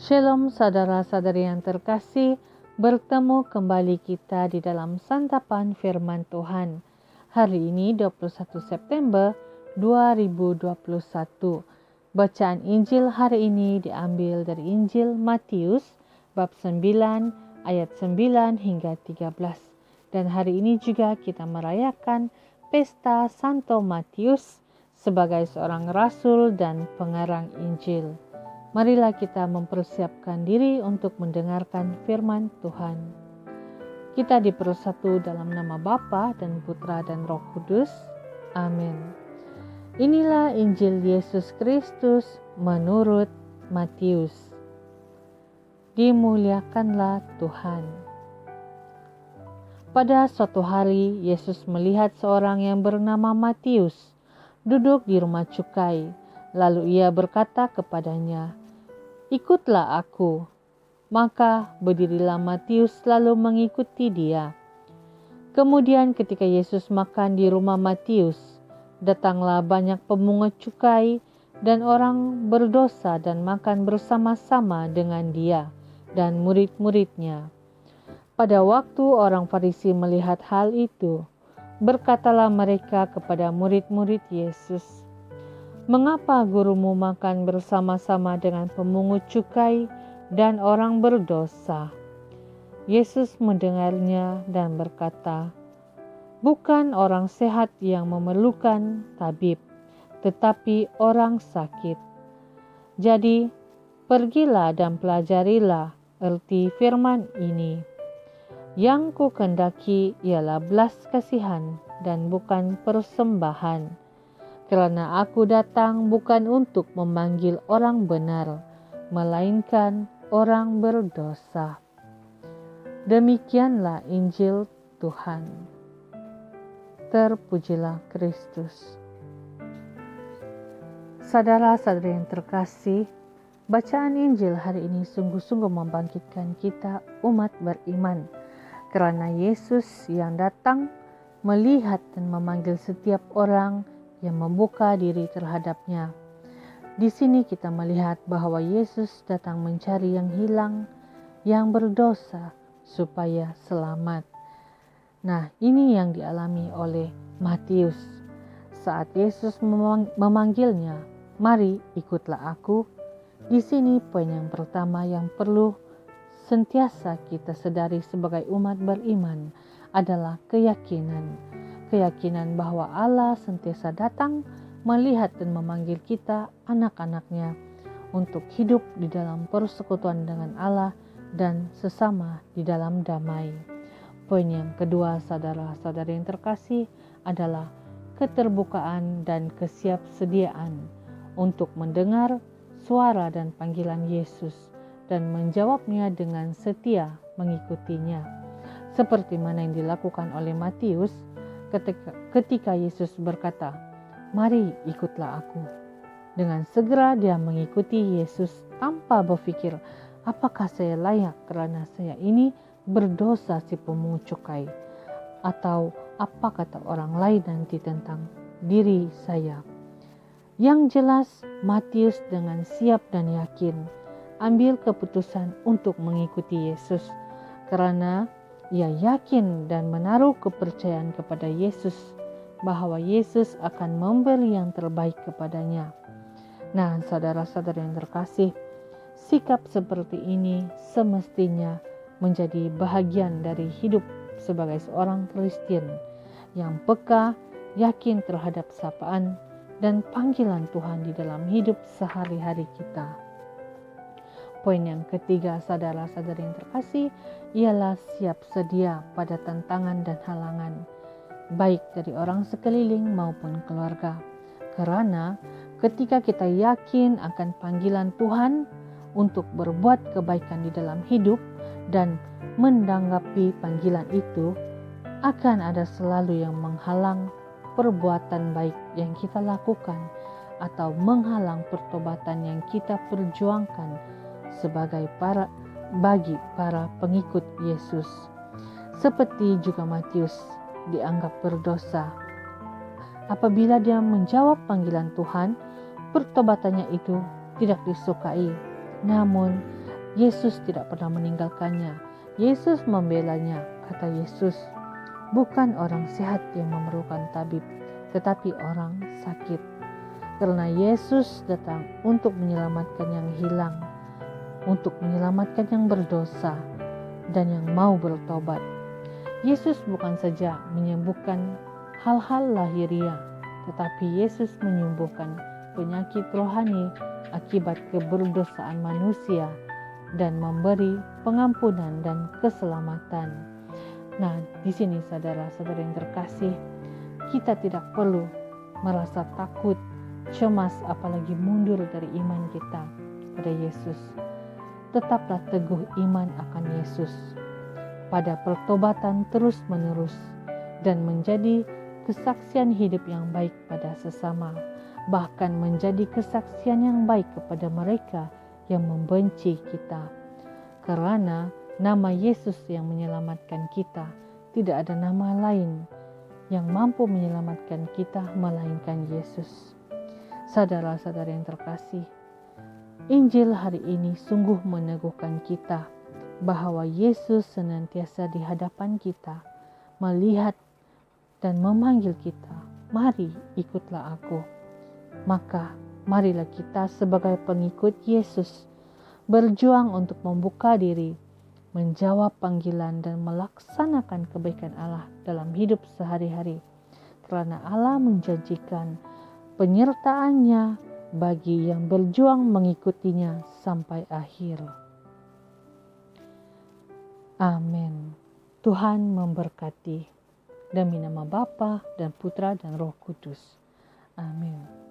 Shalom saudara-saudari yang terkasih, bertemu kembali kita di dalam santapan firman Tuhan. Hari ini 21 September 2021. Bacaan Injil hari ini diambil dari Injil Matius bab 9 ayat 9 hingga 13. Dan hari ini juga kita merayakan pesta Santo Matius sebagai seorang rasul dan pengarang Injil. Marilah kita mempersiapkan diri untuk mendengarkan firman Tuhan. Kita dipersatu dalam nama Bapa dan Putra dan Roh Kudus. Amin. Inilah Injil Yesus Kristus menurut Matius. Dimuliakanlah Tuhan. Pada suatu hari, Yesus melihat seorang yang bernama Matius duduk di rumah cukai. Lalu ia berkata kepadanya, "Ikutlah aku." Maka berdirilah Matius lalu mengikuti dia. Kemudian ketika Yesus makan di rumah Matius, datanglah banyak pemungut cukai dan orang berdosa dan makan bersama-sama dengan dia dan murid-muridnya. Pada waktu orang Farisi melihat hal itu, berkatalah mereka kepada murid-murid Yesus, "Mengapa gurumu makan bersama-sama dengan pemungut cukai dan orang berdosa?" Yesus mendengarnya dan berkata, "Bukan orang sehat yang memerlukan tabib, tetapi orang sakit. Jadi, pergilah dan pelajarilah erti firman ini. Yang kukendaki ialah belas kasihan dan bukan persembahan. Karena aku datang bukan untuk memanggil orang benar, melainkan orang berdosa." Demikianlah Injil Tuhan. Terpujilah Kristus. Saudara-saudari yang terkasih, bacaan Injil hari ini sungguh-sungguh membangkitkan kita umat beriman. Karena Yesus yang datang melihat dan memanggil setiap orang yang membuka diri terhadapnya. Di sini kita melihat bahwa Yesus datang mencari yang hilang, yang berdosa, supaya selamat. Nah, ini yang dialami oleh Matius. Saat Yesus memanggilnya, "Mari ikutlah aku." Di sini poin yang pertama yang perlu sentiasa kita sadari sebagai umat beriman adalah keyakinan. Keyakinan bahwa Allah sentiasa datang melihat dan memanggil kita, anak-anaknya, untuk hidup di dalam persekutuan dengan Allah dan sesama di dalam damai. Poin yang kedua, saudara-saudari yang terkasih, adalah keterbukaan dan kesiapsediaan untuk mendengar suara dan panggilan Yesus dan menjawabnya dengan setia mengikutinya. Seperti mana yang dilakukan oleh Matius ketika Yesus berkata, "Mari ikutlah aku." Dengan segera dia mengikuti Yesus tanpa berpikir, apakah saya layak karena saya ini berdosa si pemungut cukai, atau apa kata orang lain nanti tentang diri saya. Yang jelas, Matius dengan siap dan yakin ambil keputusan untuk mengikuti Yesus karena ia yakin dan menaruh kepercayaan kepada Yesus bahwa Yesus akan memberi yang terbaik kepadanya. Nah, saudara-saudara yang terkasih, sikap seperti ini semestinya menjadi bahagian dari hidup sebagai seorang Kristen yang peka, yakin terhadap sapaan dan panggilan Tuhan di dalam hidup sehari-hari kita. Poin yang ketiga, saudara-saudari yang terkasih, ialah siap sedia pada tantangan dan halangan, baik dari orang sekeliling maupun keluarga. Karena ketika kita yakin akan panggilan Tuhan untuk berbuat kebaikan di dalam hidup dan menanggapi panggilan itu, akan ada selalu yang menghalang perbuatan baik yang kita lakukan atau menghalang pertobatan yang kita perjuangkan bagi para pengikut Yesus. Seperti juga Matius dianggap berdosa. Apabila dia menjawab panggilan Tuhan, pertobatannya itu tidak disukai. Namun Yesus tidak pernah meninggalkannya. Yesus membelanya. Kata Yesus, bukan orang sehat yang memerlukan tabib, tetapi orang sakit. Karena Yesus datang untuk menyelamatkan yang hilang, untuk menyelamatkan yang berdosa dan yang mau bertobat. Yesus bukan saja menyembuhkan hal-hal lahiriah, tetapi Yesus menyembuhkan penyakit rohani akibat keberdosaan manusia dan memberi pengampunan dan keselamatan. Nah, di sini saudara-saudara yang terkasih, kita tidak perlu merasa takut, cemas, apalagi mundur dari iman kita pada Yesus. Tetaplah teguh iman akan Yesus pada pertobatan terus-menerus dan menjadi kesaksian hidup yang baik pada sesama, bahkan menjadi kesaksian yang baik kepada mereka yang membenci kita. Karena nama Yesus yang menyelamatkan kita, tidak ada nama lain yang mampu menyelamatkan kita melainkan Yesus. Saudara-saudara yang terkasih, Injil hari ini sungguh meneguhkan kita bahwa Yesus senantiasa di hadapan kita, melihat dan memanggil kita, mari ikutlah aku. Maka marilah kita sebagai pengikut Yesus berjuang untuk membuka diri, menjawab panggilan dan melaksanakan kebaikan Allah dalam hidup sehari-hari. Karena Allah menjanjikan penyertaan-Nya bagi yang berjuang mengikutinya sampai akhir. Amin. Tuhan memberkati. Demi nama Bapa dan Putra dan Roh Kudus. Amin.